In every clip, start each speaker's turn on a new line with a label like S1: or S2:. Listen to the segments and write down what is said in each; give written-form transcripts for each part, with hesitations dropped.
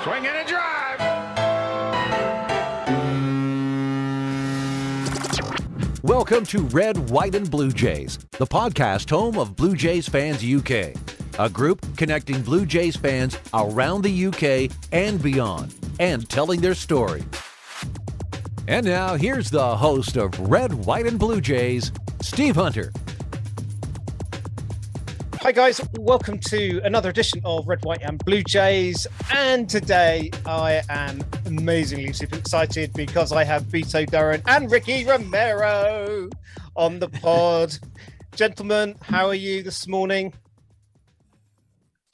S1: Swing and a drive.
S2: Welcome to Red, White, and Blue Jays, the podcast home of Blue Jays Fans UK, a group connecting Blue Jays fans around the UK and beyond, and telling their story. And now, here's the host of Red, White, and Blue Jays, Steve Hunter.
S3: Hi guys, welcome to another edition of Red, White and Blue Jays, and today I am amazingly super excited because I have Beto Duran and Ricky Romero on the pod. Gentlemen, how are you this morning?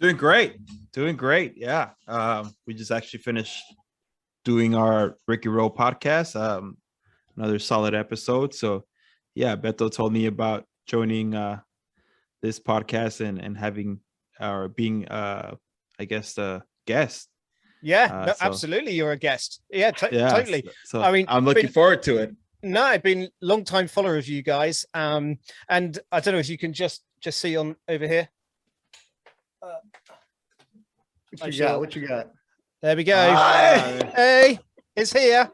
S4: Doing great. Yeah. We just actually finished doing our Ricky Roll podcast. Another solid episode. So yeah, Beto told me about joining this podcast and having or being I guess the guest.
S3: Yeah, absolutely. You're a guest. Yeah, totally.
S4: So I mean, I'm looking forward to it.
S3: No, I've been long time follower of you guys. And I don't know if you can just see on over here.
S5: What you got?
S3: There we go. Hey, it's here.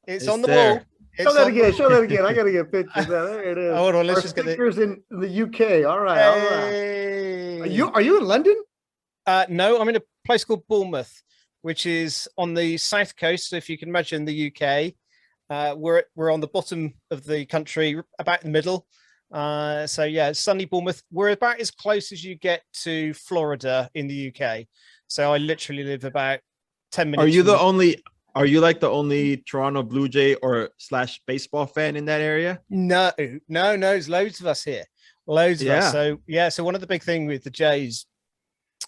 S3: It's on the
S4: there.
S3: wall.
S5: Show that again. I gotta get pictures. There it is.
S3: Hold on, let's
S5: Our
S3: just get
S5: stickers in the UK. All right, all right. Are you in London?
S3: No, I'm in a place called Bournemouth, which is on the south coast. So if you can imagine the UK, we're on the bottom of the country, about in the middle. So yeah, sunny Bournemouth. We're about as close as you get to Florida in the UK. So I literally live about 10 minutes.
S4: Are you like the only Toronto Blue Jay or / baseball fan in that area?
S3: No. There's loads of us here. Loads of us. So yeah. So one of the big thing with the Jays,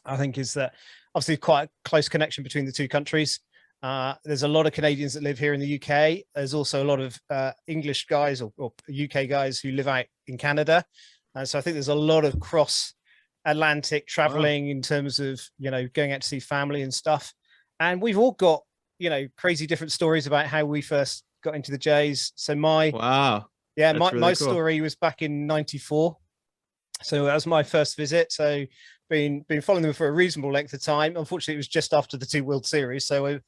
S3: I think, is that obviously quite a close connection between the two countries. There's a lot of Canadians that live here in the UK. There's also a lot of English guys or UK guys who live out in Canada. So I think there's a lot of cross-Atlantic traveling in terms of, going out to see family and stuff. And we've all got, crazy different stories about how we first got into the Jays. So my
S4: cool.
S3: story was back in '94. So that was my first visit. So been following them for a reasonable length of time. Unfortunately, it was just after the 2 World Series, so I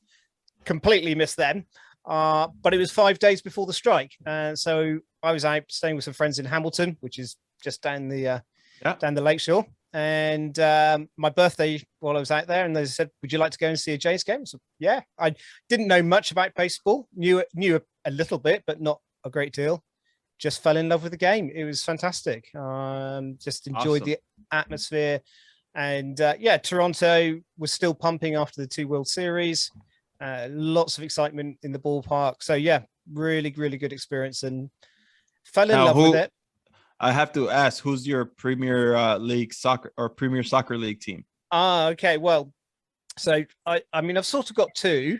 S3: completely missed them. But it was 5 days before the strike, and so I was out staying with some friends in Hamilton, which is just down the lakeshore. And my birthday while I was out there, and they said, "Would you like to go and see a Jays game?" So yeah, I didn't know much about baseball, knew a little bit, but not a great deal. Just fell in love with the game. It was fantastic. Just enjoyed the atmosphere. And Toronto was still pumping after the 2 World Series. Lots of excitement in the ballpark. So yeah, really, really good experience, and fell in love with it.
S4: I have to ask, who's your Premier League soccer or Premier Soccer League team?
S3: Okay. Well, so I've sort of got two.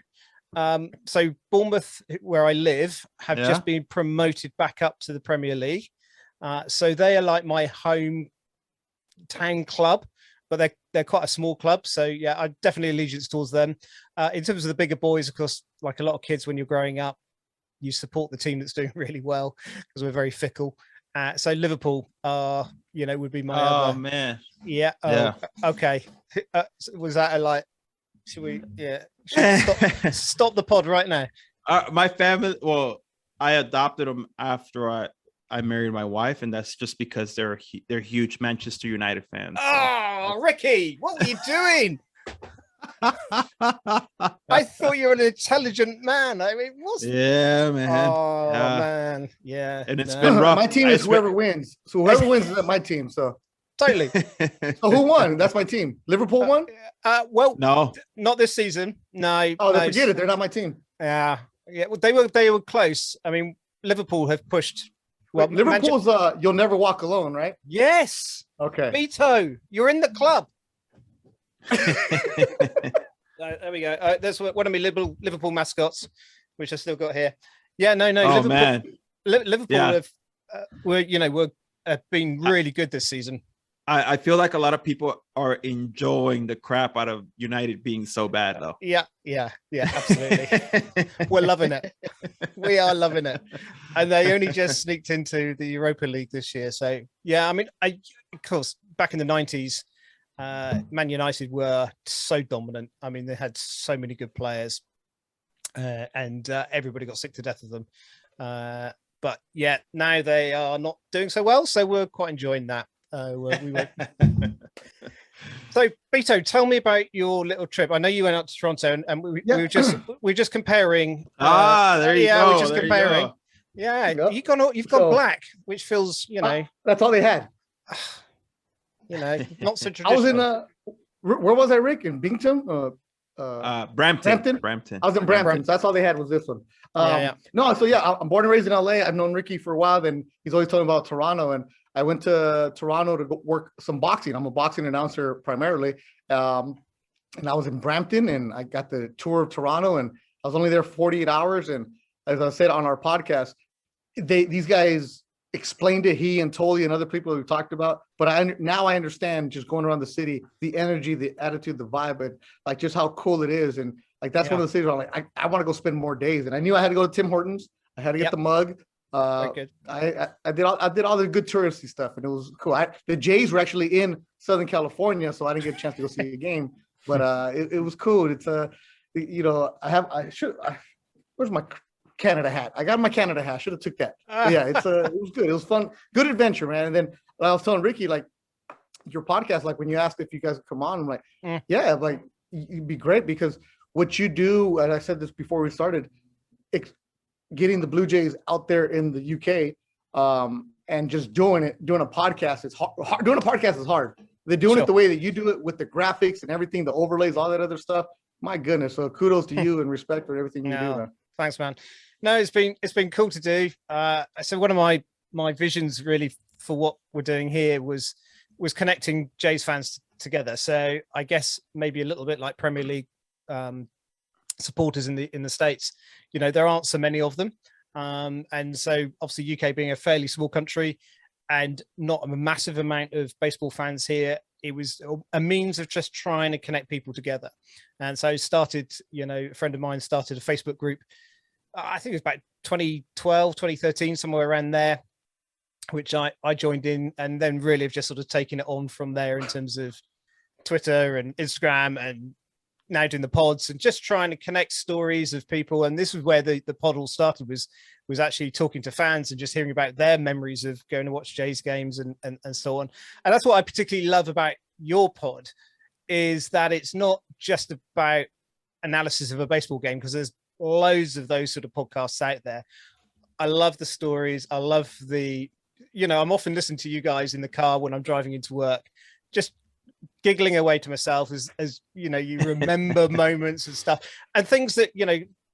S3: So Bournemouth, where I live, have just been promoted back up to the Premier League. So they are like my home town club, but they're quite a small club. So yeah, I definitely allegiance towards them. In terms of the bigger boys, of course, like a lot of kids when you're growing up, you support the team that's doing really well because we're very fickle. So Liverpool, would be my other.
S4: Oh man.
S3: Yeah. Okay. Was that a like? Should we? Yeah. Should stop the pod right now?
S4: My family. Well, I adopted them after I married my wife, and that's just because they're huge Manchester United fans.
S3: Oh, Ricky, what were you doing? I thought you were an intelligent man. I mean,
S4: yeah, man.
S3: Oh man, yeah.
S4: And it's been rough.
S5: My team is whoever wins. So whoever wins is my team. So
S3: totally.
S5: So who won? That's my team. Liverpool won.
S3: Well,
S4: no,
S3: not this season. No.
S5: Oh, forget it. They're not my team.
S3: Yeah. Well, they were close. I mean, Liverpool have pushed. Well,
S5: Liverpool's "You'll Never Walk Alone," right?
S3: Yes.
S5: Okay.
S3: Beto, you're in the club. There we go. There's one of my Liverpool mascots, which I still got here. Yeah, no.
S4: Oh
S3: Liverpool,
S4: man,
S3: Liverpool have been really good this season.
S4: I feel like a lot of people are enjoying the crap out of United being so bad, though.
S3: Yeah, absolutely. We're loving it. We are loving it. And they only just sneaked into the Europa League this year. So, yeah, I mean, of course, back in the 90s, Man United were so dominant. I mean, they had so many good players, and everybody got sick to death of them. But yeah, now they are not doing so well, so we're quite enjoying that. We went. So, Beto, tell me about your little trip. I know you went out to Toronto, and we were just comparing.
S4: There you go.
S3: We're just comparing. Yeah,
S5: Yep.
S3: you've gone black, which feels,
S5: that's all they had.
S3: Not so traditional.
S5: I was in where was I, Rick? In Binghamton?
S4: Brampton.
S5: I was in Brampton, so that's all they had was this one. No, so I'm born and raised in LA. I've known Ricky for a while, and he's always telling me about Toronto. And I went to Toronto to go work some boxing. I'm a boxing announcer primarily. And I was in Brampton, and I got the tour of Toronto, and I was only there 48 hours. And as I said on our podcast, these guys explained it, he and Tolly and other people who talked about, but now I understand just going around the city, the energy, the attitude, the vibe, and like just how cool it is. And like, that's one of the cities where I'm like, I want to go spend more days. And I knew I had to go to Tim Hortons. I had to get the mug.
S3: Good.
S5: I did all the good touristy stuff, and it was cool. The Jays were actually in Southern California, so I didn't get a chance to go see a game, but it was cool. It's where's my Canada hat? I got my Canada hat. Should have took that. Yeah, it was good. It was fun. Good adventure, man. And then I was telling Ricky, like, your podcast, like when you asked if you guys come on, I'm like, yeah, like it'd be great, because what you do, and I said this before we started, getting the Blue Jays out there in the UK, and just doing a podcast is hard. Doing a podcast is hard. They're doing it the way that you do it, with the graphics and everything, the overlays, all that other stuff. My goodness. So kudos to you and respect for everything you do, man.
S3: Thanks, man. No, it's been cool to do. So one of my visions really for what we're doing here was connecting Jays fans together. So I guess maybe a little bit like Premier League supporters in the States, there aren't so many of them. And so obviously UK being a fairly small country and not a massive amount of baseball fans here, it was a means of just trying to connect people together. And so started, a friend of mine started a Facebook group. I think it was about 2012, 2013, somewhere around there, which I joined in, and then really have just sort of taken it on from there in terms of Twitter and Instagram, and now doing the pods and just trying to connect stories of people. And this was where the pod all started, was actually talking to fans and just hearing about their memories of going to watch Jays games and so on. And that's what I particularly love about your pod, is that it's not just about analysis of a baseball game, because there's loads of those sort of podcasts out there. I love the stories. I love I'm often listening to you guys in the car when I'm driving into work, just giggling away to myself as you remember moments and stuff, and things that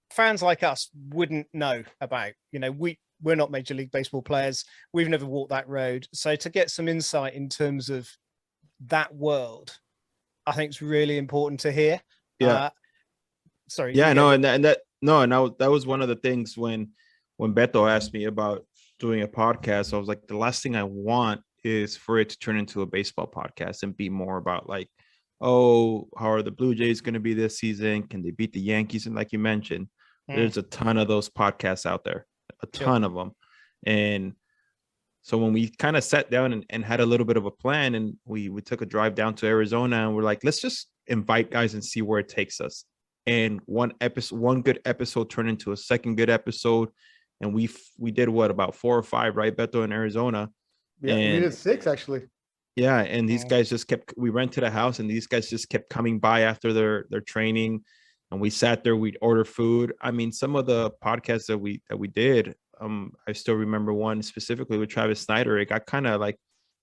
S3: fans like us wouldn't know about. We're not Major League Baseball players. We've never walked that road. So to get some insight in terms of that world, I think it's really important to hear.
S4: Yeah.
S3: Sorry.
S4: Yeah, no, and that was one of the things when Beto asked me about doing a podcast. I was like, the last thing I want is for it to turn into a baseball podcast and be more about like, oh, how are the Blue Jays going to be this season? Can they beat the Yankees? And like you mentioned, there's a ton of those podcasts out there, a ton of them. And so when we kind of sat down and had a little bit of a plan, and we took a drive down to Arizona, and we're like, let's just invite guys and see where it takes us. And one good episode turned into a second good episode. And we did about 4 or 5, right, Beto, in Arizona.
S5: Yeah, we did 6 actually.
S4: Yeah, and these guys just we rented a house, and these guys just kept coming by after their training, and we sat there, we'd order food. I mean, some of the podcasts that we did, I still remember one specifically with Travis Snyder. It got kind of like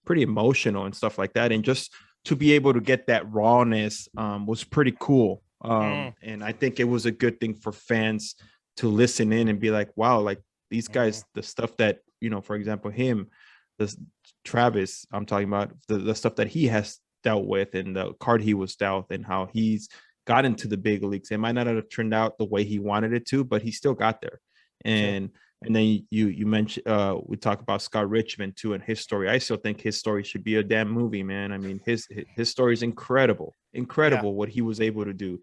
S4: pretty emotional and stuff like that, and just to be able to get that rawness was pretty cool. And I think it was a good thing for fans to listen in and be like, wow, like these guys, the stuff that, for example, Travis, I'm talking about the stuff that he has dealt with, and the card he was dealt, and how he's got into the big leagues. It might not have turned out the way he wanted it to, but he still got there. And then you mentioned we talk about Scott Richmond too, and his story. I still think his story should be a damn movie, man. I mean, his story is incredible what he was able to do.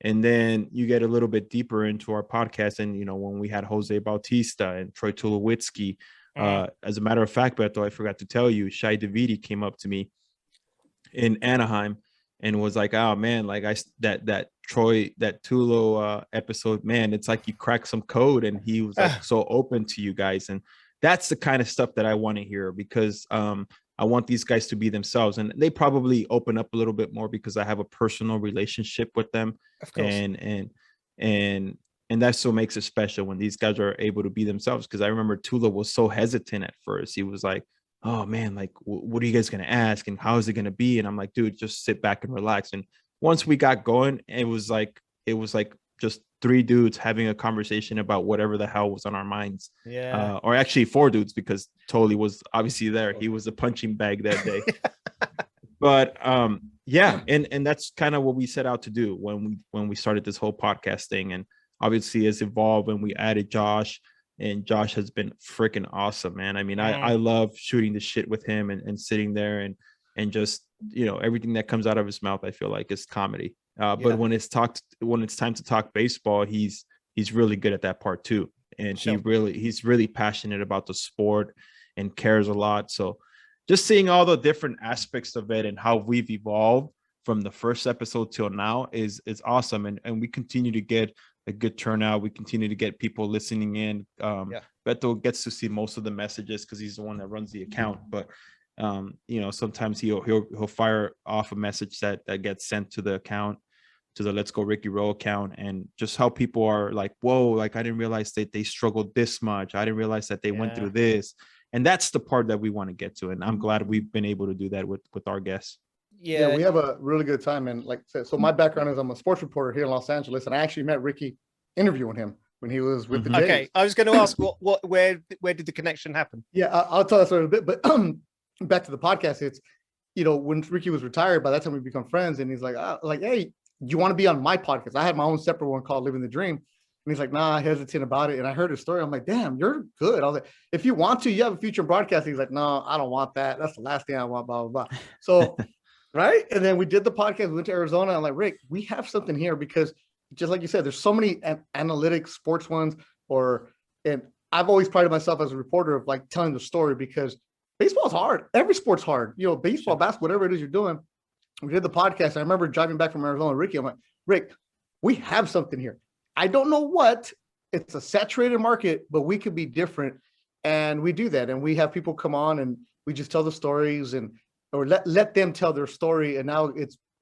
S4: And then you get a little bit deeper into our podcast, and when we had Jose Bautista and Troy Tulowitzki, as a matter of fact, Beto, I forgot to tell you, Shai Davidi came up to me in Anaheim, and was like, oh man, like that Tulo episode, man, it's like you cracked some code, and he was like so open to you guys. And that's the kind of stuff that I want to hear, because I want these guys to be themselves, and they probably open up a little bit more because I have a personal relationship with them.
S3: Of course.
S4: And that's what makes it special when these guys are able to be themselves. Because I remember Tula was so hesitant at first. He was like, oh man, like what are you guys going to ask, and how is it going to be? And I'm like, dude, just sit back and relax. And once we got going, it was like just three dudes having a conversation about whatever the hell was on our minds.
S3: Yeah.
S4: Or actually four dudes, because Tolly was obviously there. He was a punching bag that day. But yeah, and that's kind of what we set out to do when we started this whole podcast thing. And obviously it's evolved, and we added Josh, and Josh has been freaking awesome, man. I mean, I love shooting the shit with him and sitting there and just, you know, everything that comes out of his mouth, I feel like is comedy. But when it's time to talk baseball, he's really good at that part too. And he's really passionate about the sport and cares a lot. So just seeing all the different aspects of it and how we've evolved from the first episode till now is awesome. And we continue to get a good turnout. We continue to get people listening in. Beto gets to see most of the messages because he's the one that runs the account. But you know, sometimes he'll fire off a message that gets sent to the account, to the Let's Go Ricky Rowe account, and just how people are like, whoa, like I didn't realize that they struggled this much. I didn't realize that they went through this. And that's the part that we want to get to. And I'm glad we've been able to do that with our guests.
S5: Yeah, we have a really good time. And like I said, so my background is I'm a sports reporter here in Los Angeles, and I actually met Ricky interviewing him when he was with the Jays.
S3: Okay, I was going to ask where did the connection happen?
S5: Yeah, I'll tell us a little bit, but back to the podcast. It's, you know, when Ricky was retired, by that time we become friends, and he's like, hey, you want to be on my podcast? I had my own separate one called Living the Dream. And he's like, nah, I hesitant about it. And I heard his story. I'm like, damn, you're good. I was like, if you want to, you have a future in broadcasting. He's like, no, I don't want that. That's the last thing I want, blah, blah, blah. So, right. And then we did the podcast. We went to Arizona. I'm like, Rick, we have something here, because just like you said, there's so many analytic sports ones, and I've always prided myself as a reporter of like telling the story, because baseball's hard. Every sport's hard. You know, baseball, basketball, whatever it is you're doing. We did the podcast. I remember driving back from Arizona, Ricky, I'm like, Rick, we have something here. I don't know what. It's a saturated market, but we could be different. And we do that. And we have people come on, and we just tell the stories, or let them tell their story. And now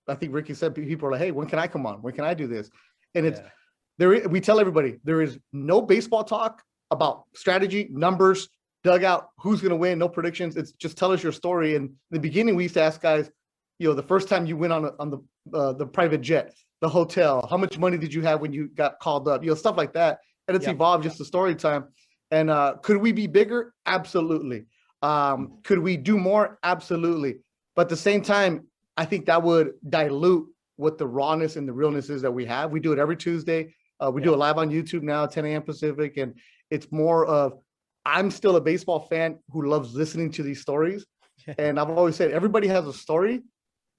S5: I think Ricky said, people are like, hey, when can I come on? When can I do this? And we tell everybody, there is no baseball talk about strategy, numbers, dugout, who's going to win, no predictions. It's just tell us your story. And in the beginning, we used to ask guys, you know, the first time you went on the private jet, the hotel, how much money did you have when you got called up, you know, stuff like that. And it's evolved just the story time. And could we be bigger? Absolutely. Could we do more? Absolutely. But at the same time, I think that would dilute what the rawness and the realness is that we have. We do it every Tuesday. We do it live on YouTube now, 10 a.m. Pacific. And it's more of, I'm still a baseball fan who loves listening to these stories. And I've always said, everybody has a story,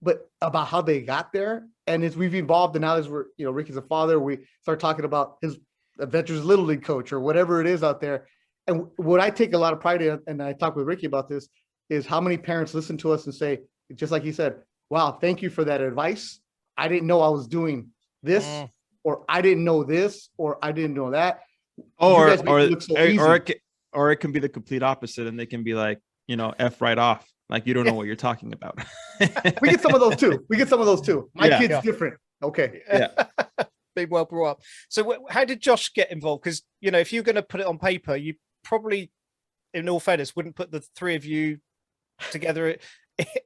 S5: but about how they got there. And as we've evolved, and now as we're, you know, Ricky's a father, we start talking about his Adventures Little League coach or whatever it is out there. And what I take a lot of pride in, and I talk with Ricky about this, is how many parents listen to us and say, just like he said, wow, thank you for that advice. I didn't know I was doing this, or I didn't know this, or I didn't know that.
S4: Or it can be the complete opposite, and they can be like, you know, F right off. Like, you don't know what you're talking about.
S5: We get some of those too. My kid's different. Okay.
S3: Yeah. Being well brought up. So how did Josh get involved? Because, you know, if you're going to put it on paper, you probably, in all fairness, wouldn't put the three of you together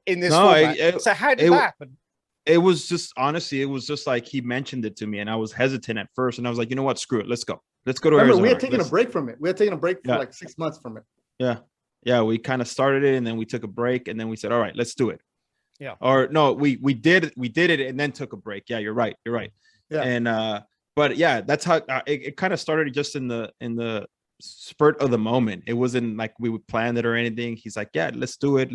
S3: in this format. So how did that happen?
S4: It was just, honestly, it was just like he mentioned it to me, and I was hesitant at first, and I was like, you know what, screw it, let's go to Arizona.
S5: We had taken a break from it. We had taken a break for like 6 months from it.
S4: Yeah, we kind of started it, and then we took a break, and then we said, all right, let's do it.
S3: Yeah.
S4: Or no, we did it and then took a break. Yeah, you're right. Yeah. And but yeah, that's how it kind of started, just in the spurt of the moment. It wasn't like we would plan it or anything. He's like, yeah, let's do it.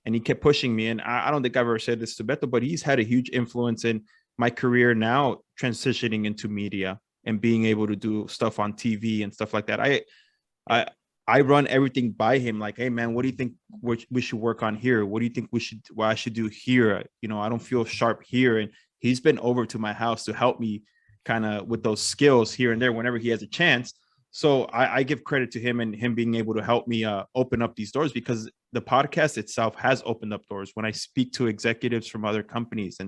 S4: And he kept pushing me. And I don't think I've ever said this to Beto, but he's had a huge influence in my career now, transitioning into media and being able to do stuff on TV and stuff like that. I run everything by him. Like, hey man, what do you think we should work on here? What do you think what I should do here? You know, I don't feel sharp here. And he's been over to my house to help me kind of with those skills here and there whenever he has a chance. So I give credit to him and him being able to help me open up these doors, because the podcast itself has opened up doors. When I speak to executives from other companies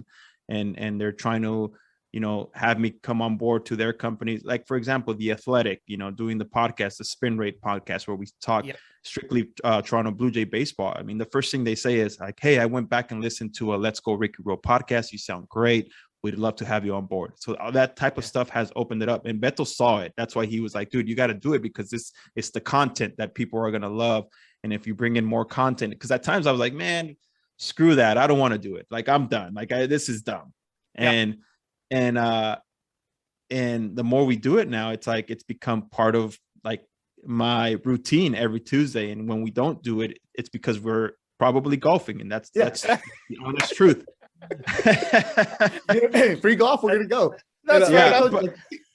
S4: and they're trying to, you know, have me come on board to their companies. Like, for example, The Athletic, you know, doing the podcast, the Spin Rate podcast, where we talk strictly Toronto Blue Jay baseball. I mean, the first thing they say is like, hey, I went back and listened to a Let's Go Ricky Roll podcast. You sound great. We'd love to have you on board. So all that type of stuff has opened it up. And Beto saw it. That's why he was like, dude, you got to do it, because it's the content that people are going to love. And if you bring in more content, because at times I was like, man, screw that. I don't want to do it. Like, I'm done. Like, this is dumb. And the more we do it now, it's like it's become part of like my routine every Tuesday. And when we don't do it, it's because we're probably golfing, and that's the honest truth.
S5: Hey, free golf, we're gonna go.
S3: That's
S5: right.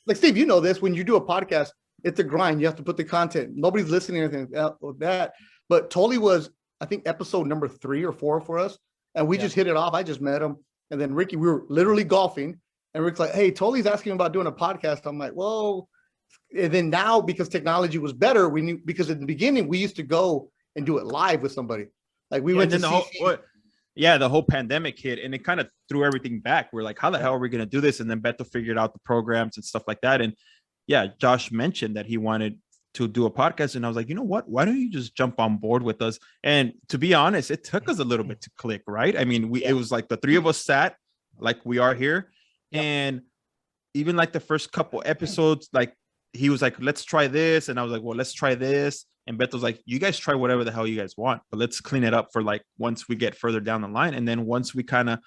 S5: Like Steve, you know this. When you do a podcast, it's a grind. You have to put the content. Nobody's listening to anything with that. But Tolly was, I think, episode number 3 or 4 for us, and we just hit it off. I just met him, and then Ricky, we were literally golfing. And Rick's like, hey, Tolly's asking about doing a podcast. I'm like, well, and then now, because technology was better, we knew, because in the beginning we used to go and do it live with somebody. Like we went to the
S4: whole pandemic hit, and it kind of threw everything back. We're like, how the hell are we going to do this? And then Beto figured out the programs and stuff like that. And yeah, Josh mentioned that he wanted to do a podcast. And I was like, you know what? Why don't you just jump on board with us? And to be honest, it took us a little bit to click, right? I mean, it was like the 3 of us sat like we are here. And even like the first couple episodes, like he was like, let's try this. And I was like, well, let's try this. And Beto's like, you guys try whatever the hell you guys want, but let's clean it up for like once we get further down the line. And then once we kind of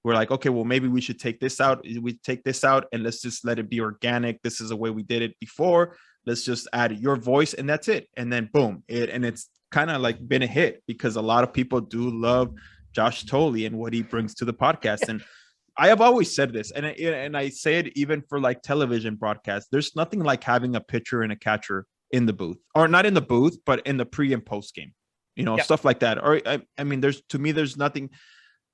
S4: we're like, okay, well, maybe we should take this out. We take this out and let's just let it be organic. This is the way we did it before. Let's just add your voice and that's it. And then boom, it's kind of like been a hit, because a lot of people do love Josh Tolley and what he brings to the podcast. And I have always said this, and I say it even for like television broadcasts. There's nothing like having a pitcher and a catcher in the booth, or not in the booth, but in the pre and post game, stuff like that. Or I mean, there's nothing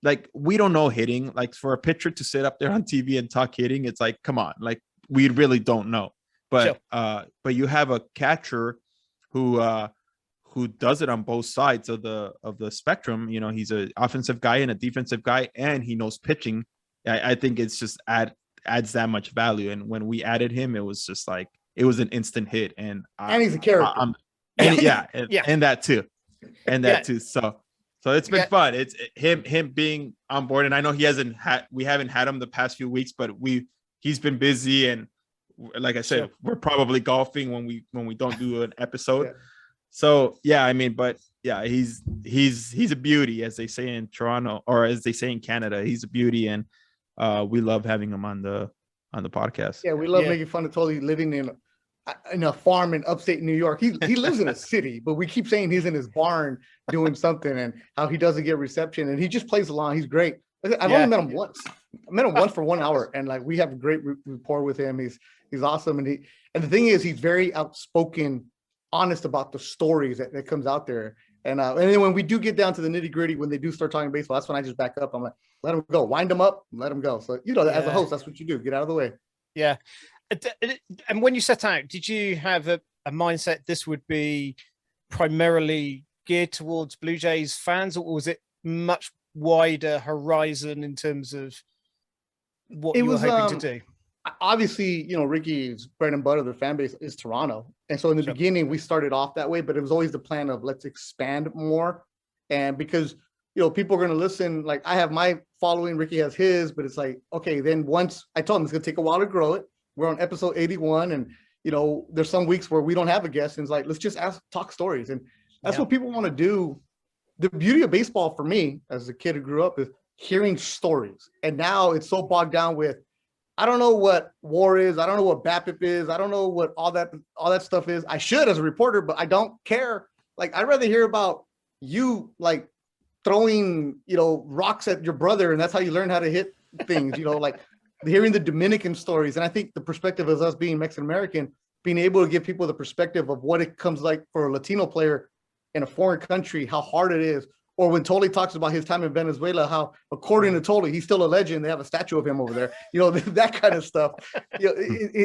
S4: like, we don't know hitting. Like for a pitcher to sit up there on TV and talk hitting, it's like, come on, like we really don't know. But but you have a catcher who does it on both sides of the spectrum. He's an offensive guy and a defensive guy, and he knows pitching. I think it's just adds that much value. And when we added him, it was just like, it was an instant hit. And
S5: he's a character.
S4: And that too. So it's been fun. It's him being on board. And I know we haven't had him the past few weeks, but he's been busy. And like I said, we're probably golfing when we don't do an episode. So I mean, but he's a beauty, as they say in Toronto, or as they say in Canada. He's a beauty, and we love having him on the podcast.
S5: Yeah, we love making fun of Tolly living in a farm in upstate New York. He lives in a city, but we keep saying he's in his barn doing something, and how he doesn't get reception, and he just plays along. He's great. I've only met him once. I met him once for 1 hour, and like we have a great rapport with him. He's awesome, and the thing is, he's very outspoken, honest about the stories that comes out there. And then when we do get down to the nitty gritty, when they do start talking baseball, that's when I just back up. I'm like, let them go, wind them up, let them go. So, as a host, that's what you do. Get out of the way.
S3: Yeah. And when you set out, did you have a mindset this would be primarily geared towards Blue Jays fans, or was it much wider horizon in terms of what you were hoping to do?
S5: Obviously, Ricky's bread and butter, the fan base is Toronto. And so in the beginning, we started off that way, but it was always the plan of let's expand more. And because, people are going to listen, like I have my following, Ricky has his, but it's like, okay, then once I told him it's going to take a while to grow it. We're on episode 81. And, there's some weeks where we don't have a guest, and it's like, let's just talk stories. And that's what people want to do. The beauty of baseball for me as a kid who grew up is hearing stories. And now it's so bogged down with, I don't know what WAR is. I don't know what BAPIP is. I don't know what all that stuff is. I should as a reporter, but I don't care. Like, I'd rather hear about you, like throwing, rocks at your brother, and that's how you learn how to hit things, like hearing the Dominican stories. And I think the perspective of us being Mexican-American, being able to give people the perspective of what it comes like for a Latino player in a foreign country, how hard it is. Or when Tolly talks about his time in Venezuela, how according to Tolly, he's still a legend. They have a statue of him over there. That kind of stuff.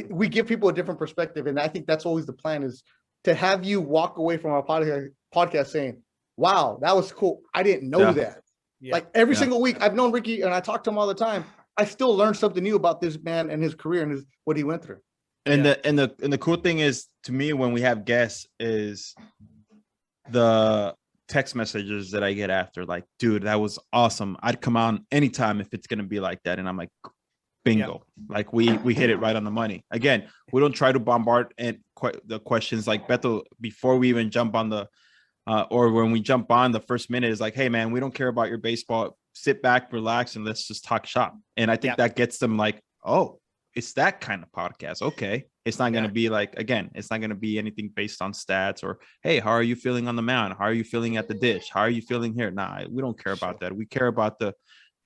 S5: We give people a different perspective. And I think that's always the plan, is to have you walk away from our podcast saying, wow, that was cool. I didn't know that. Yeah. Like every single week, I've known Ricky and I talk to him all the time. I still learn something new about this man and his career and what he went through.
S4: And the cool thing is, to me, when we have guests, is the text messages that I get after, like, dude, that was awesome. I'd come on anytime if it's going to be like that. And I'm like, bingo. Like we hit it right on the money. Again, we don't try to bombard the questions like Beto before we even jump on the or when we jump on. The first minute is like, hey man, we don't care about your baseball. Sit back, relax, and let's just talk shop. And I think that gets them like, oh, it's that kind of podcast. Okay. It's not going to be like, again, it's not going to be anything based on stats or, hey, how are you feeling on the mound? How are you feeling at the dish? How are you feeling here? Nah, we don't care about that. We care about the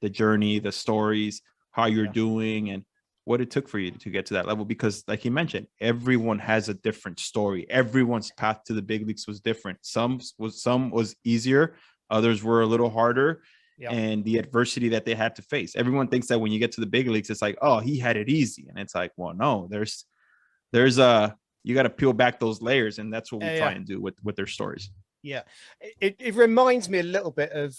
S4: journey, the stories, how you're doing, and what it took for you to get to that level. Because like you mentioned, everyone has a different story. Everyone's path to the big leagues was different. Some was easier. Others were a little harder. And the adversity that they had to face. Everyone thinks that when you get to the big leagues, it's like, oh, he had it easy. And it's like, well, no, there's you got to peel back those layers. And that's what we try and do with their stories.
S3: Yeah. It reminds me a little bit of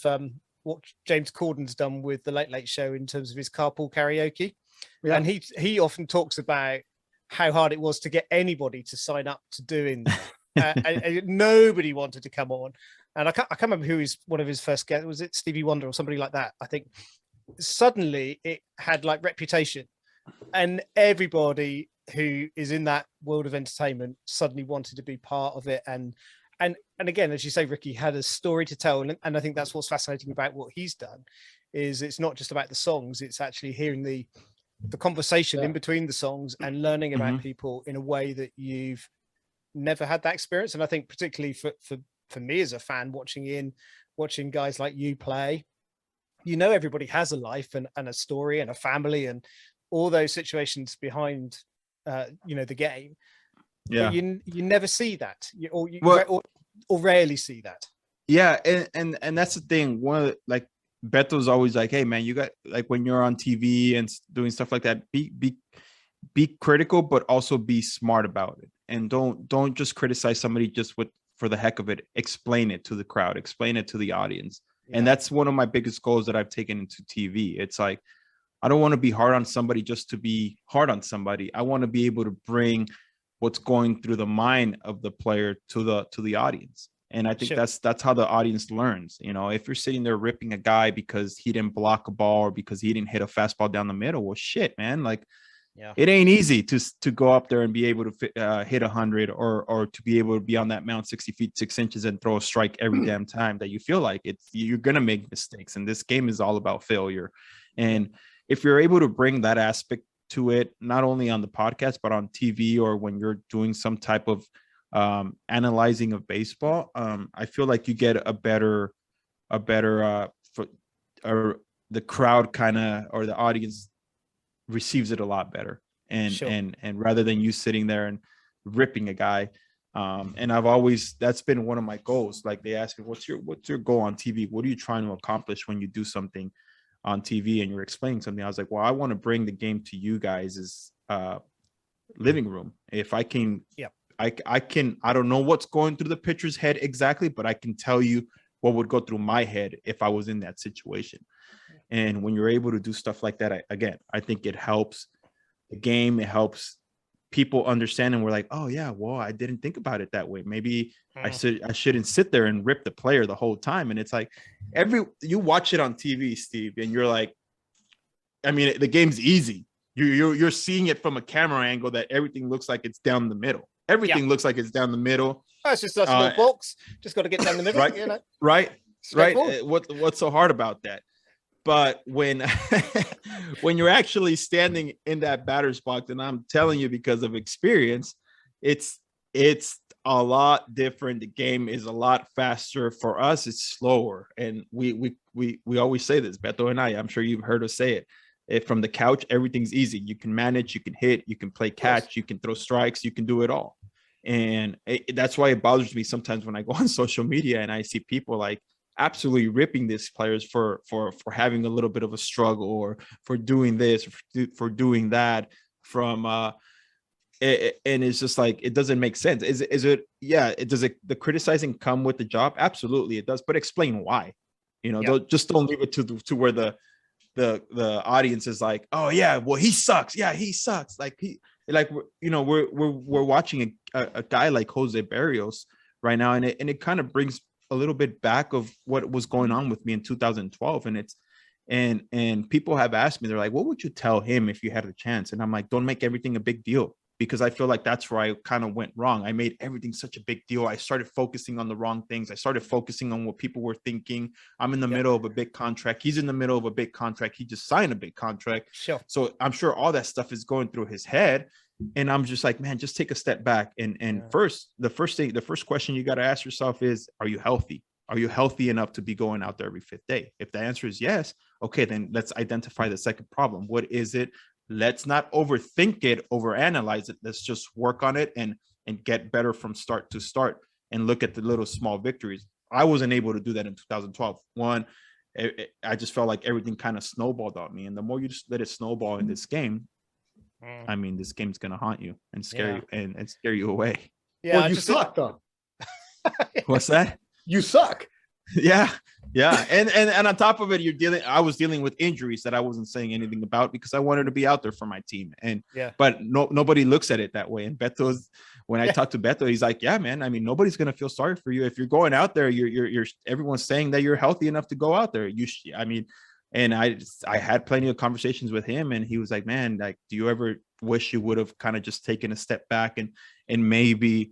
S3: what James Corden's done with the Late Late Show in terms of his Carpool Karaoke. Yeah. And he often talks about how hard it was to get anybody to sign up to doing that. And nobody wanted to come on. And I can't remember who one of his first guests was. It Stevie Wonder or somebody like that? I think suddenly it had like reputation, and everybody who is in that world of entertainment suddenly wanted to be part of it. And again, as you say, Ricky had a story to tell, and I think that's what's fascinating about what he's done. Is it's not just about the songs; it's actually hearing the conversation in between the songs and learning about people in a way that you've never had that experience. And I think particularly for me as a fan watching guys like you play, everybody has a life and a story and a family and all those situations behind the game. Yeah, you never see that, or rarely see that.
S4: Yeah, and that's the thing. Like Beto's always like, hey man, you got, like, when you're on TV and doing stuff like that, be critical, but also be smart about it, and don't just criticize somebody just for the heck of it. Explain it to the crowd, explain it to the audience. And that's one of my biggest goals that I've taken into TV. It's like, I don't want to be hard on somebody just to be hard on somebody. I want to be able to bring what's going through the mind of the player to the audience. And I think that's how the audience learns. If you're sitting there ripping a guy because he didn't block a ball or because he didn't hit a fastball down the middle, well, shit, man, like, it ain't easy to go up there and be able to hit 100 or to be able to be on that mound 60 feet 6 inches and throw a strike every damn time that you feel like you're gonna make mistakes. And this game is all about failure. And if you're able to bring that aspect to it, not only on the podcast but on TV or when you're doing some type of analyzing of baseball, I feel like you get a better or the crowd kind of, or the audience receives it a lot better. And rather than you sitting there and ripping a guy, and that's been one of my goals. Like, they ask me, what's your goal on TV? What are you trying to accomplish when you do something on TV and you're explaining something? I was like, well, I want to bring the game to you guys' living room. If I can, I don't know what's going through the pitcher's head exactly, but I can tell you what would go through my head if I was in that situation. And when you're able to do stuff like that, I think it helps the game. It helps people understand, and we're like, oh yeah, well, I didn't think about it that way. Maybe I shouldn't sit there and rip the player the whole time. And it's like, you watch it on TV, Steve, and you're like, I mean, the game's easy. You're seeing it from a camera angle that everything looks like it's down the middle. Everything looks like it's down the middle.
S3: Oh, it's just a small box. Just got to get down the middle.
S4: Right. What's so hard about that? But when you're actually standing in that batter's box, and I'm telling you, because of experience, it's a lot different. The game is a lot faster. For us, it's slower. And we always say this, Beto and I'm sure you've heard us say it. If from the couch, everything's easy. You can manage, you can hit, you can play catch, you can throw strikes, you can do it all. And that's why it bothers me sometimes when I go on social media and I see people like absolutely ripping these players for having a little bit of a struggle, or for doing this, for doing that, from and it's just like, it doesn't make sense. Is it the criticizing come with the job? Absolutely it does, but explain why. Don't leave it to where the audience is like, oh yeah, well he sucks, we're watching a guy like Jose Barrios right now, and it kind of brings a little bit back of what was going on with me in 2012. And people have asked me, they're like, what would you tell him if you had a chance? And I'm like, don't make everything a big deal, because I feel like that's where I kind of went wrong. I made everything such a big deal. I started focusing on the wrong things. I started focusing on what people were thinking. I'm in the middle of a big contract. He's in the middle of a big contract. He just signed a big contract.
S3: Sure.
S4: So I'm sure all that stuff is going through his head. And I'm just like, man, just take a step back. First, the first question you got to ask yourself is, are you healthy? Are you healthy enough to be going out there every fifth day? If the answer is yes, okay, then let's identify the second problem. What is it? Let's not overthink it, overanalyze it. Let's just work on it and get better from start to start, and look at the little small victories. I wasn't able to do that in 2012. I just felt like everything kind of snowballed on me. And the more you just let it snowball in this game, I mean, this game's going to haunt you and scare you and scare you away.
S5: Yeah, well, you suck though.
S4: What's that?
S5: You suck.
S4: Yeah. And on top of it, I was dealing with injuries that I wasn't saying anything about because I wanted to be out there for my team. But nobody looks at it that way. And when I talk to Beto, he's like, yeah, man, I mean, nobody's going to feel sorry for you. If you're going out there, you're everyone's saying that you're healthy enough to go out there. And I had plenty of conversations with him, and he was like, man, like, do you ever wish you would have kind of just taken a step back and maybe,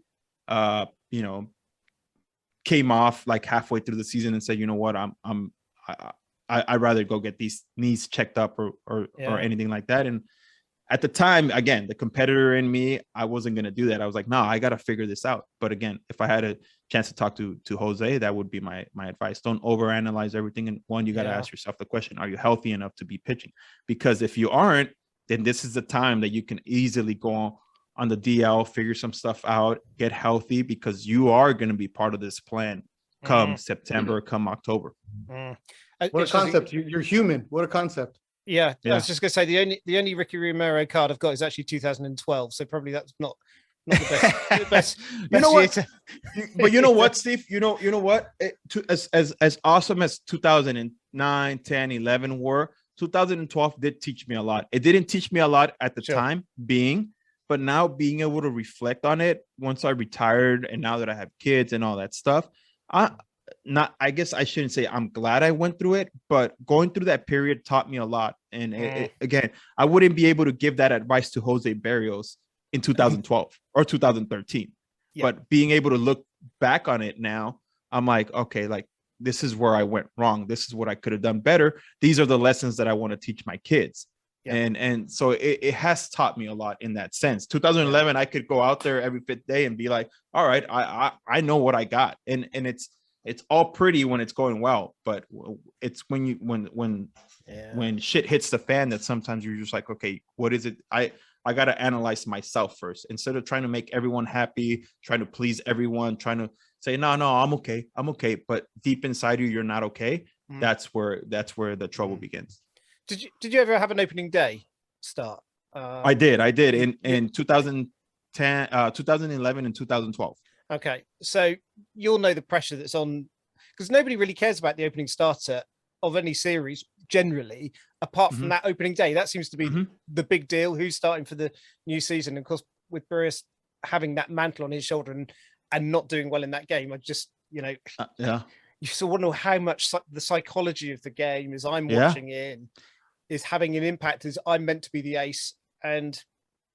S4: came off like halfway through the season and said, you know what, I'd rather go get these knees checked up or anything like that. And at the time, again, the competitor in me, I wasn't going to do that. I was like, no, I got to figure this out. But again, if I had a chance to talk to Jose, that would be my advice. Don't overanalyze everything. And one, you got to ask yourself the question, are you healthy enough to be pitching? Because if you aren't, then this is the time that you can easily go on the DL, figure some stuff out, get healthy, because you are going to be part of this plan come September, come October.
S5: What a concept. You're human. What a concept.
S3: Yeah. I was just going to say, the only Ricky Romero card I've got is actually 2012. So probably that's not the best.
S4: You know what? But you know what, Steve? You know what? As awesome as 2009, 10, 11 were, 2012 did teach me a lot. It didn't teach me a lot at the time but now being able to reflect on it once I retired, and now that I have kids and all that stuff, I guess I shouldn't say I'm glad I went through it, but going through that period taught me a lot. And again, I wouldn't be able to give that advice to Jose Barrios in 2012 or 2013. But being able to look back on it now, I'm like, okay, like, this is where I went wrong. This is what I could have done better. These are the lessons that I want to teach my kids. And so it has taught me a lot in that sense. 2011, I could go out there every fifth day and be like, all right, I know what I got. And it's all pretty when it's going well, but it's when shit hits the fan that sometimes you're just like, okay, what is it? I got to analyze myself first, instead of trying to make everyone happy, trying to please everyone, trying to say, no, I'm okay. But deep inside you're not okay. That's where the trouble begins.
S3: Did you ever have an opening day start?
S4: I did in 2010, 2011 and 2012.
S3: Okay, so you'll know the pressure that's on, because nobody really cares about the opening starter of any series generally, apart from that opening day. That seems to be the big deal. Who's starting for the new season? And of course, with Barrios having that mantle on his shoulder and not doing well in that game, I just you sort of wonder how much the psychology of the game as I'm watching it is having an impact, as I'm meant to be the ace and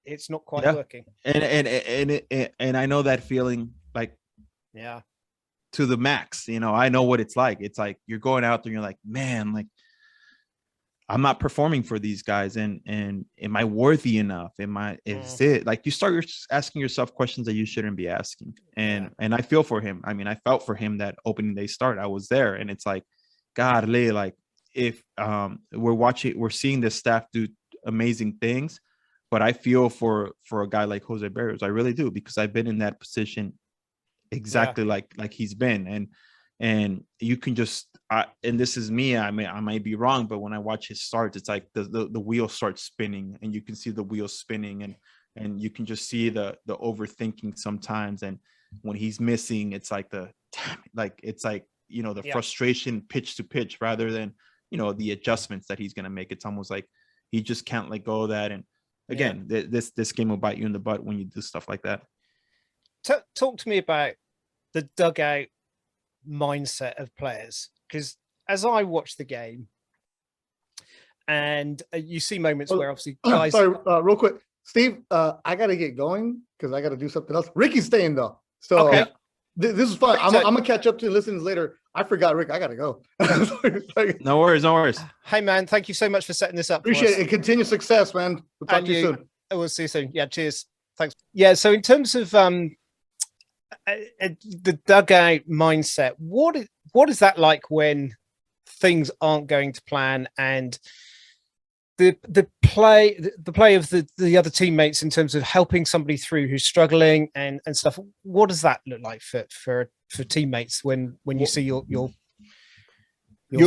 S3: it's not quite working.
S4: And I know that feeling, like, to the max. I know what it's like. It's like you're going out there and you're like, man, like, I'm not performing for these guys, and am I worthy enough? Is it like you start asking yourself questions that you shouldn't be asking? And I feel for him. I mean, I felt for him that opening day start. I was there, and it's like, God, like, if we're seeing this staff do amazing things, but I feel for a guy like Jose Barrios. I really do, because I've been in that position exactly like he's been, and you can just and this is me, I might be wrong, but when I watch his starts, it's like the wheel starts spinning, and you can see the wheels spinning, and you can just see the overthinking sometimes, and when he's missing, it's like the frustration pitch to pitch, rather than the adjustments that he's going to make. It's almost like he just can't let go of that, and again, this game will bite you in the butt when you do stuff like that.
S3: Talk to me about the dugout mindset of players, because as I watch the game, and you see moments where obviously guys.
S5: Sorry, real quick, Steve. I got to get going because I got to do something else. Ricky's staying though, so
S3: okay.
S5: This is fun. I'm gonna catch up to listeners later. I forgot, Rick. I got to go.
S4: No worries.
S3: Hey man, thank you so much for setting this up.
S5: Appreciate it. And continue success, man. We'll talk to you soon.
S3: We'll see you soon. Yeah, cheers. Thanks. Yeah. So in terms of the dugout mindset, what is that like when things aren't going to plan, and the play of the other teammates in terms of helping somebody through who's struggling and stuff? What does that look like for teammates when you see your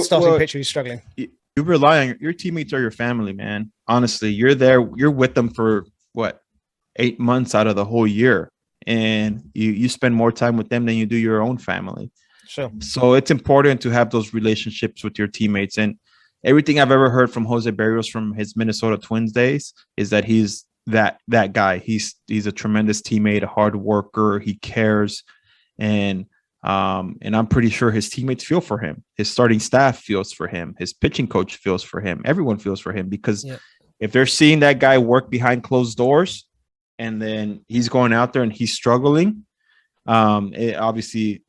S3: starting pitcher who's struggling?
S4: You rely on your teammates, are your family, man. Honestly, you're there, you're with them for 8 months out of the whole year, and you spend more time with them than you do your own family.
S3: Sure.
S4: So it's important to have those relationships with your teammates. And everything I've ever heard from Jose Barrios from his Minnesota Twins days is that he's that guy. He's a tremendous teammate, a hard worker. He cares, and I'm pretty sure his teammates feel for him. His starting staff feels for him. His pitching coach feels for him. Everyone feels for him, because if they're seeing that guy work behind closed doors, and then he's going out there and he's struggling, obviously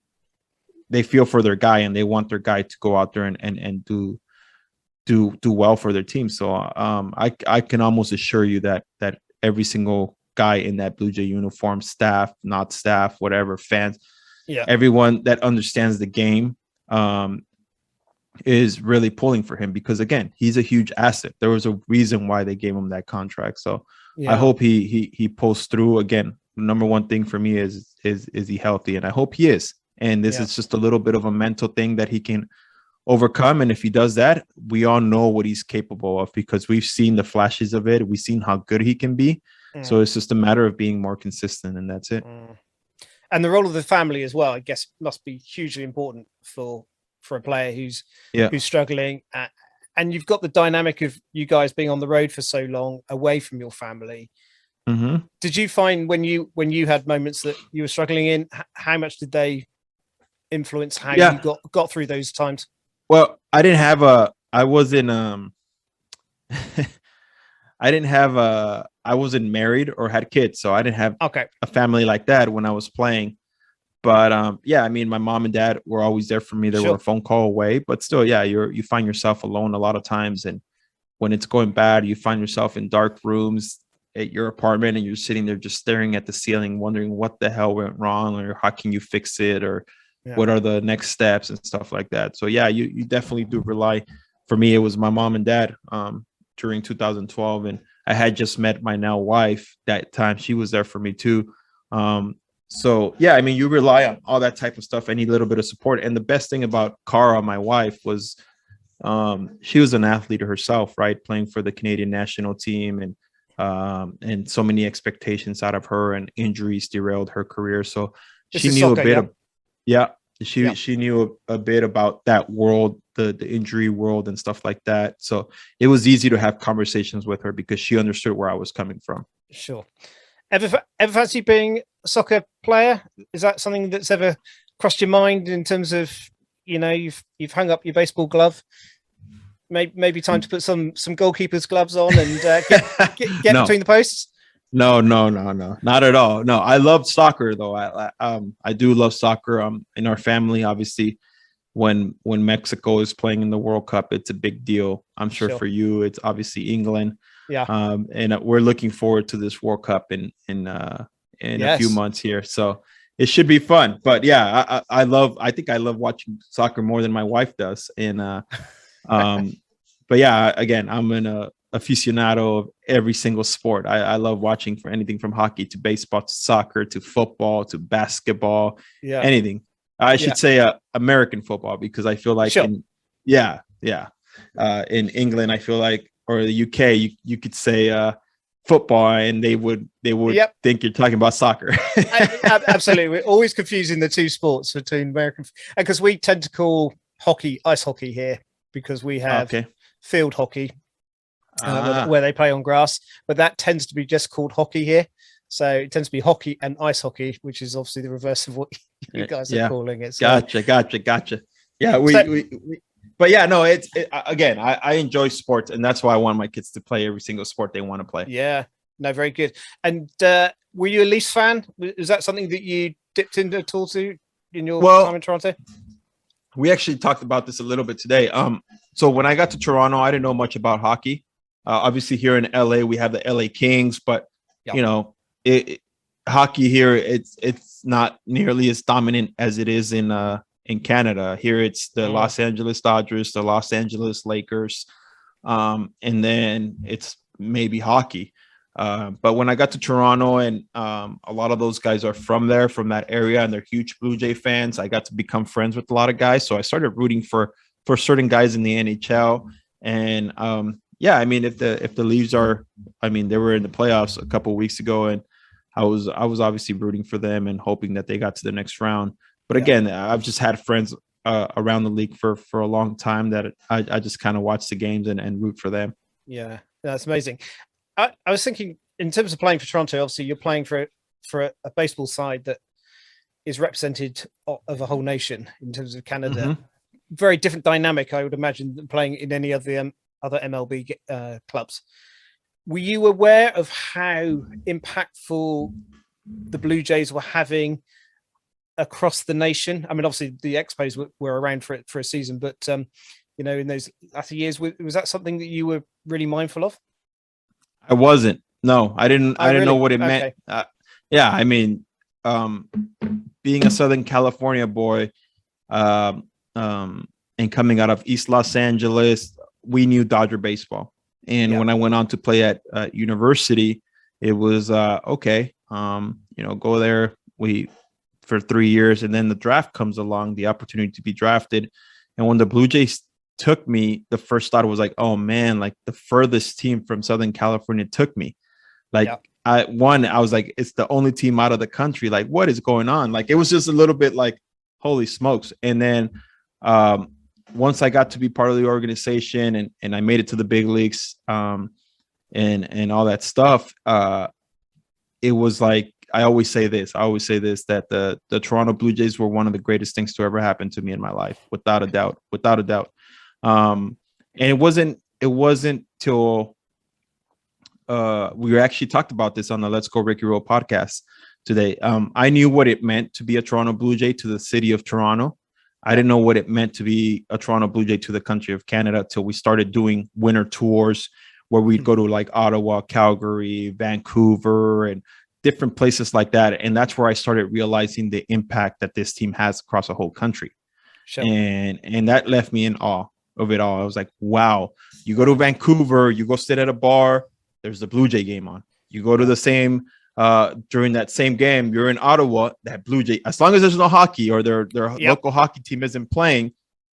S4: they feel for their guy, and they want their guy to go out there and do well for their team. So I can almost assure you that every single guy in that Blue Jay uniform, staff, not staff, whatever, fans, everyone that understands the game is really pulling for him, because again, he's a huge asset. There was a reason why they gave him that contract. So I hope he pulls through. Again, number one thing for me is he healthy, and I hope he is. And this is just a little bit of a mental thing that he can overcome. And if he does that, we all know what he's capable of, because we've seen the flashes of it. We've seen how good he can be. So it's just a matter of being more consistent, and that's it.
S3: And the role of the family as well, I guess, must be hugely important for a player who's struggling. And you've got the dynamic of you guys being on the road for so long, away from your family.
S4: Mm-hmm.
S3: Did you find when you had moments that you were struggling in, how much did they influence how you got through those times?
S4: Well, I wasn't married or had kids, so I didn't have a family like that when I was playing. But I mean, my mom and dad were always there for me. They were a phone call away, but still, you find yourself alone a lot of times. And when it's going bad, you find yourself in dark rooms at your apartment, and you're sitting there just staring at the ceiling, wondering what the hell went wrong, or how can you fix it, or what are the next steps and stuff like that. So you definitely do rely. For me, it was my mom and dad during 2012, and I had just met my now wife that time. She was there for me too. So I mean, you rely on all that type of stuff. I need a little bit of support. And the best thing about Cara, my wife, was she was an athlete herself, right? Playing for the Canadian national team, and so many expectations out of her, and injuries derailed her career. So she knew a bit she knew a bit about that world, the injury world and stuff like that. So it was easy to have conversations with her, because she understood where I was coming from.
S3: Sure. Ever fancy being a soccer player? Is that something that's ever crossed your mind in terms of, you've hung up your baseball glove? Maybe time to put some goalkeeper's gloves on and get between the posts?
S4: No, not at all. No, I love soccer though. I do love soccer. In our family, obviously, when Mexico is playing in the World Cup, it's a big deal. I'm sure for you, it's obviously England. And we're looking forward to this World Cup in a few months here. So it should be fun. But I think I love watching soccer more than my wife does. And But yeah, again, I'm an aficionado of every single sport. I love watching for anything from hockey to baseball to soccer to football to basketball, anything. I should say American football, because I feel like in England, I feel like, or the UK, you could say football and they would think you're talking about soccer.
S3: Absolutely. We're always confusing the two sports between American, and because we tend to call hockey ice hockey here, because we have field hockey where they play on grass, but that tends to be just called hockey here. So it tends to be hockey and ice hockey, which is obviously the reverse of what you guys are calling it. So.
S4: Gotcha. Yeah, but yeah, no, again, I enjoy sports, and that's why I want my kids to play every single sport they want to play.
S3: Yeah, no, very good. And were you a Leafs fan? Is that something that you dipped into at all in your time in Toronto?
S4: We actually talked about this a little bit today. So when I got to Toronto, I didn't know much about hockey. Obviously, here in LA, we have the LA Kings, but you know, hockey here, it's not nearly as dominant as it is in Canada. Here, it's the Los Angeles Dodgers, the Los Angeles Lakers, and then it's maybe hockey. But when I got to Toronto, and a lot of those guys are from that area, and they're huge Blue Jay fans, I got to become friends with a lot of guys. So I started rooting for certain guys in the NHL. And I mean, if the Leafs are, I mean, they were in the playoffs a couple of weeks ago, and I was obviously rooting for them and hoping that they got to the next round. But again, I've just had friends around the league for a long time that I just kind of watch the games and root for them.
S3: Yeah, that's amazing. I was thinking, in terms of playing for Toronto, obviously you're playing for a baseball side that is represented of a whole nation in terms of Canada. Mm-hmm. Very different dynamic, I would imagine, than playing in any of the other MLB clubs. Were you aware of how impactful the Blue Jays were having across the nation? I mean, obviously the Expos were around for a season, but you know, in those latter years, was that something that you were really mindful of?
S4: I wasn't. No, I didn't. I didn't know what it meant. I mean, being a Southern California boy, and coming out of East Los Angeles, we knew Dodger baseball. And when I went on to play at university, it was okay. You know, go there. For 3 years, and then the draft comes along, the opportunity to be drafted. And when the Blue Jays took me, the first thought was like, oh man, like the furthest team from Southern California took me. Like I was like, it's the only team out of the country. Like, what is going on? Like, it was just a little bit like, holy smokes. And then once I got to be part of the organization and I made it to the big leagues, and all that stuff, it was like, I always say this, that the Toronto Blue Jays were one of the greatest things to ever happen to me in my life, without a doubt. And it wasn't till we actually talked about this on the Let's Go Ricky Roll podcast today. I knew what it meant to be a Toronto Blue Jay to the city of Toronto. I didn't know what it meant to be a Toronto Blue Jay to the country of Canada till we started doing winter tours where we'd go to like Ottawa, Calgary, Vancouver, and different places like that. And that's where I started realizing the impact that this team has across a whole country. Sure. And that left me in awe of it all. I was like, wow, you go to Vancouver, you go sit at a bar, there's the Blue Jay game on. You go to the same, during that same game, you're in Ottawa, that Blue Jay, as long as there's no hockey or their local hockey team isn't playing,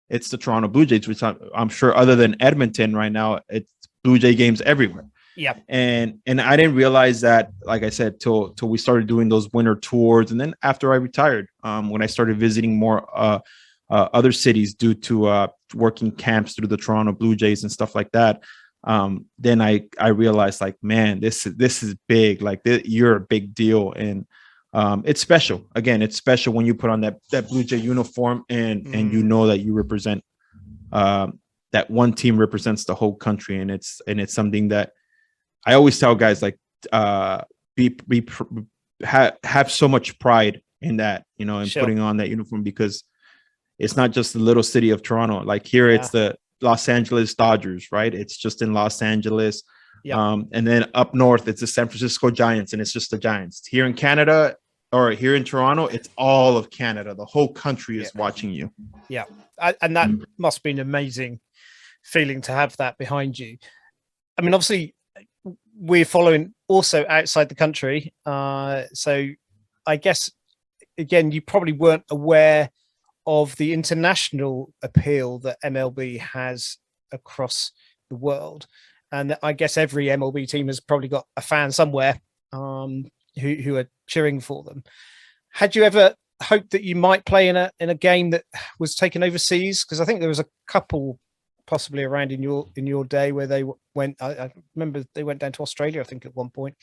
S4: it's the Toronto Blue Jays, which I'm sure other than Edmonton right now, it's Blue Jay games everywhere.
S3: Yeah.
S4: And I didn't realize that, like I said, till we started doing those winter tours. And then after I retired, when I started visiting more other cities due to working camps through the Toronto Blue Jays and stuff like that, then I realized, like, man, this is big. Like, you're a big deal. And it's special. Again, it's special when you put on that Blue Jay uniform and you know that you represent, that one team represents the whole country. And it's something that I always tell guys, like, have so much pride in that, you know, and putting on that uniform, because it's not just the little city of Toronto. Like here, it's the Los Angeles Dodgers, right? It's just in Los Angeles. And then up north, it's the San Francisco Giants, and it's just the Giants. Here in Canada, or here in Toronto, it's all of Canada. The whole country is watching you.
S3: Yeah. And that must be an amazing feeling to have that behind you. I mean, obviously, we're following also outside the country. So I guess, again, you probably weren't aware of the international appeal that MLB has across the world. And I guess every MLB team has probably got a fan somewhere who are cheering for them. Had you ever hoped that you might play in a game that was taken overseas? Because I think there was a couple possibly around in your day where they went. I remember they went down to Australia, I think, at one point.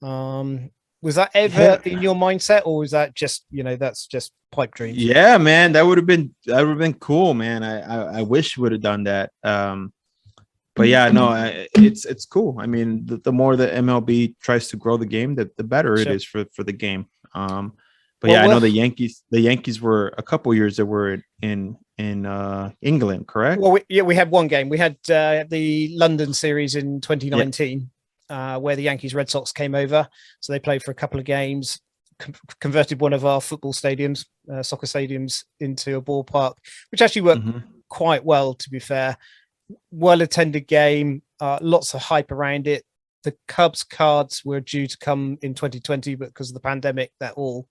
S3: Was that ever in your mindset, or was that just, that's just pipe dreams?
S4: Yeah, man, that would have been cool, man. I wish would have done that. But yeah, no, it's cool. I mean, the more the MLB tries to grow the game, the better it is for the game. But I know the Yankees were a couple years that were in England, correct?
S3: Well, we had one game. We had the London series in 2019, where the Yankees Red Sox came over. So they played for a couple of games, converted one of our football stadiums, soccer stadiums, into a ballpark, which actually worked quite well, to be fair. Well-attended game, lots of hype around it. The Cubs cards were due to come in 2020, but because of the pandemic, that all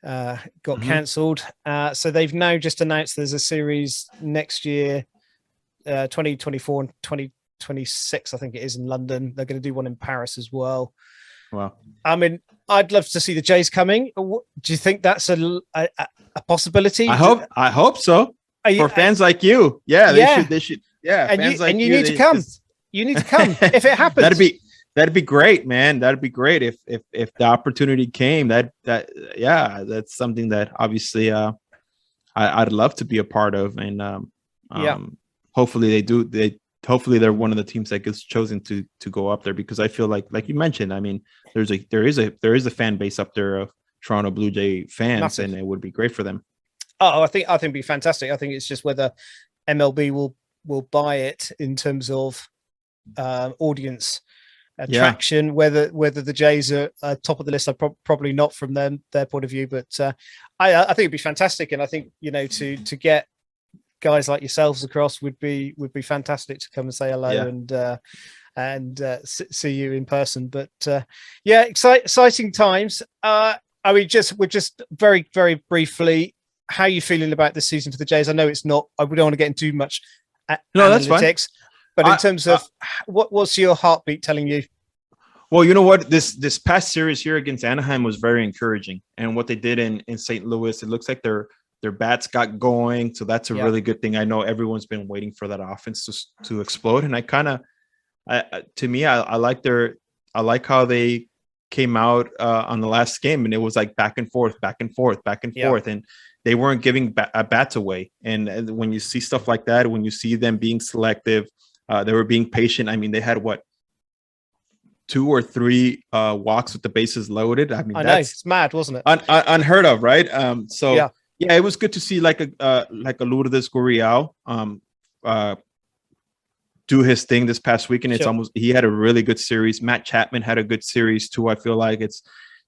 S3: got cancelled. So they've now just announced there's a series next year, 2024 and 2026, I think it is, in London. They're going to do one in Paris as well.
S4: Wow.
S3: I mean, I'd love to see the Jays coming. Do you think that's a possibility?
S4: I hope so. For fans like you. Yeah, they should. Yeah,
S3: and you need to come. You need to come if it happens.
S4: That'd be great, man. That'd be great if the opportunity came. That's something that obviously I'd love to be a part of, and hopefully they do. Hopefully they're one of the teams that gets chosen to go up there, because I feel like you mentioned, I mean, there is a fan base up there of Toronto Blue Jay fans. Massive. And it would be great for them.
S3: Oh, I think it'd be fantastic. I think it's just whether MLB will buy it in terms of audience attraction. Whether the Jays are top of the list, probably not from their point of view, but I think it'd be fantastic. And I think, to get guys like yourselves across would be fantastic to come and say hello and see you in person. But exciting times. We're just very, very briefly, how are you feeling about this season for the Jays? I know it's not, we don't want to get into too much analytics, that's fine. But in terms of what's your heartbeat telling you?
S4: Well, you know what? This past series here against Anaheim was very encouraging. And what they did in St. Louis, it looks like their bats got going. So that's a really good thing. I know everyone's been waiting for that offense to explode. And I like how they came out on the last game, and it was like back and forth. And they weren't giving bats away. And when you see stuff like that, when you see them being selective, they were being patient. I mean, they had 2 or 3 walks with the bases loaded. I mean,
S3: it's mad, wasn't it?
S4: Unheard of, right? It was good to see like a Lourdes Gurriel do his thing this past weekend. It's he had a really good series. Matt Chapman had a good series too. I feel like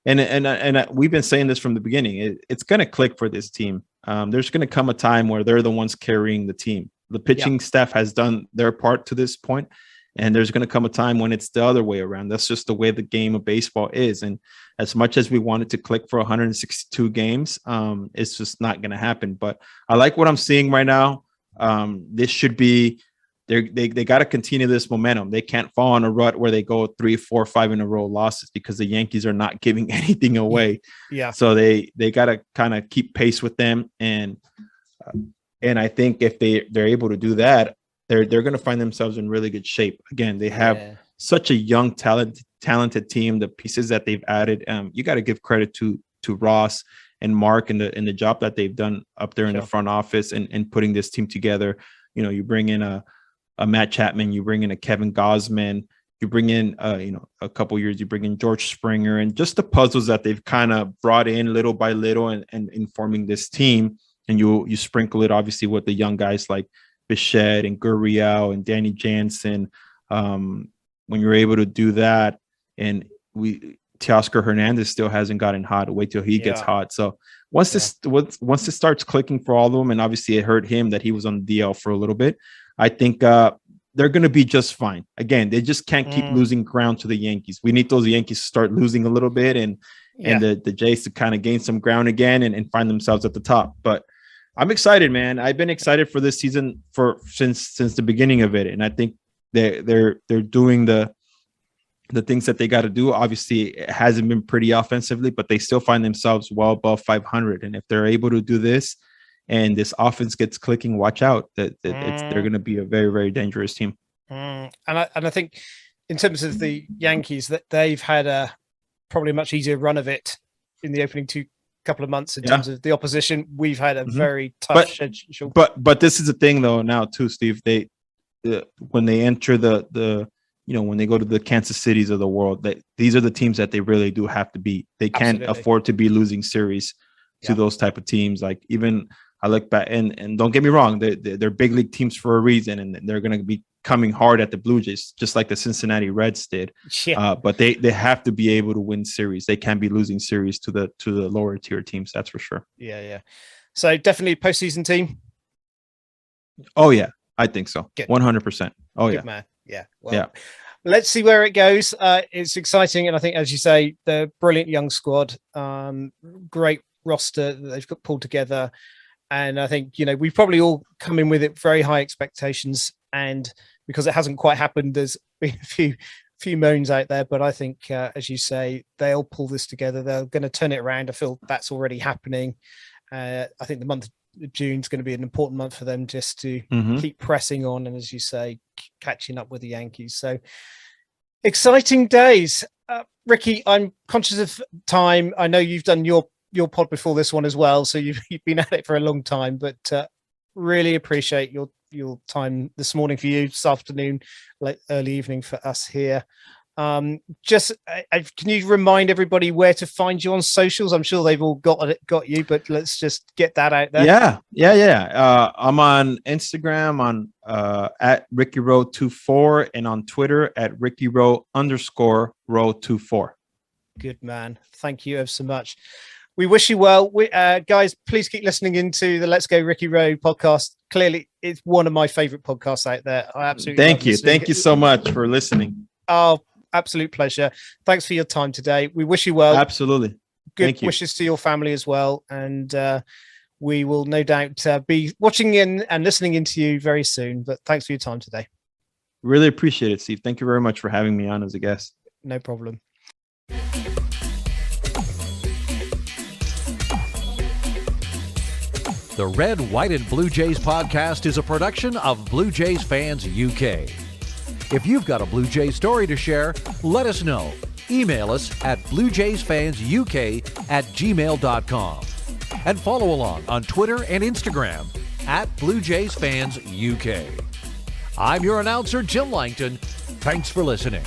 S4: and we've been saying this from the beginning. It's going to click for this team. There's going to come a time where they're the ones carrying the team. The pitching staff has done their part to this point, and there's going to come a time when it's the other way around. That's just the way the game of baseball is. And as much as we want it to click for 162 games, it's just not going to happen. But I like what I'm seeing right now. This should be, they got to continue this momentum. They can't fall in a rut where they go 3, 4, 5 in a row losses, because the Yankees are not giving anything away.
S3: Yeah.
S4: So they got to kind of keep pace with them. And I think if they're able to do that, they're going to find themselves in really good shape. Again, they have such a young, talented team. The pieces that they've added, you got to give credit to Ross and Mark and the job that they've done up there in the front office and putting this team together. You bring in a Matt Chapman, you bring in a Kevin Gausman, you bring in a couple years, you bring in George Springer, and just the puzzles that they've kind of brought in little by little and in forming this team. And you sprinkle it obviously with the young guys like Bichette and Gurriel and Danny Jansen. When you're able to do that, and Teoscar Hernandez still hasn't gotten hot. Wait till he gets hot. So once this starts clicking for all of them, and obviously it hurt him that he was on the DL for a little bit. I think they're going to be just fine. Again, they just can't keep losing ground to the Yankees. We need those Yankees to start losing a little bit, and the Jays to kind of gain some ground again and find themselves at the top. But I'm excited, man. I've been excited for this season since the beginning of it, and I think they're doing the things that they got to do. Obviously, it hasn't been pretty offensively, but they still find themselves well above 500. And if they're able to do this, and this offense gets clicking, watch out. They're going to be a very, very dangerous team.
S3: And I think in terms of the Yankees, that they've had a probably much easier run of it in the opening couple of months in terms of the opposition. We've had a very tough schedule.
S4: But this is the thing though now too, Steve. When they enter when they go to the Kansas Cities of the world, these are the teams that they really do have to beat. They can't afford to be losing series to those type of teams. Like even I look back and don't get me wrong, they're big league teams for a reason, and they're going to be coming hard at the Blue Jays, just like the Cincinnati Reds did. Yeah. But they have to be able to win series. They can't be losing series to the lower tier teams. That's for sure.
S3: Yeah. So definitely a postseason team.
S4: Oh yeah, I think so. 100%. Oh
S3: Good man. Yeah. Well, let's see where it goes. It's exciting, and I think, as you say, the brilliant young squad, great roster that they've got pulled together. And I think, we've probably all come in with it very high expectations, and because it hasn't quite happened, there's been a few moans out there. But I think, as you say, they'll pull this together. They're going to turn it around. I feel that's already happening. I think the month of June is going to be an important month for them just to keep pressing on, and as you say, catching up with the Yankees. So exciting days. Ricky, I'm conscious of time. I know you've done your pod before this one as well, so you've been at it for a long time, but really appreciate your time this morning for you, this afternoon, late early evening for us here. Can you remind everybody where to find you on socials? I'm sure they've all got you, but let's just get that out there.
S4: Yeah. I'm on Instagram on at RickyRow24 and on Twitter at RickyRow_Row24.
S3: Good man. Thank you ever so much. We wish you well. Guys, please keep listening into the Let's Go Ricky Row podcast. Clearly, it's one of my favorite podcasts out there. I absolutely
S4: thank you. Thank you so much for listening.
S3: Oh, absolute pleasure. Thanks for your time today. We wish you well.
S4: Absolutely.
S3: Good wishes to your family as well. And we will no doubt be watching in and listening into you very soon. But thanks for your time today.
S4: Really appreciate it, Steve. Thank you very much for having me on as a guest.
S3: No problem.
S2: The Red, White, and Blue Jays podcast is a production of Blue Jays Fans UK. If you've got a Blue Jays story to share, let us know. Email us at bluejaysfansuk@gmail.com. And follow along on Twitter and Instagram at Blue Jays Fans UK. I'm your announcer, Jim Langton. Thanks for listening.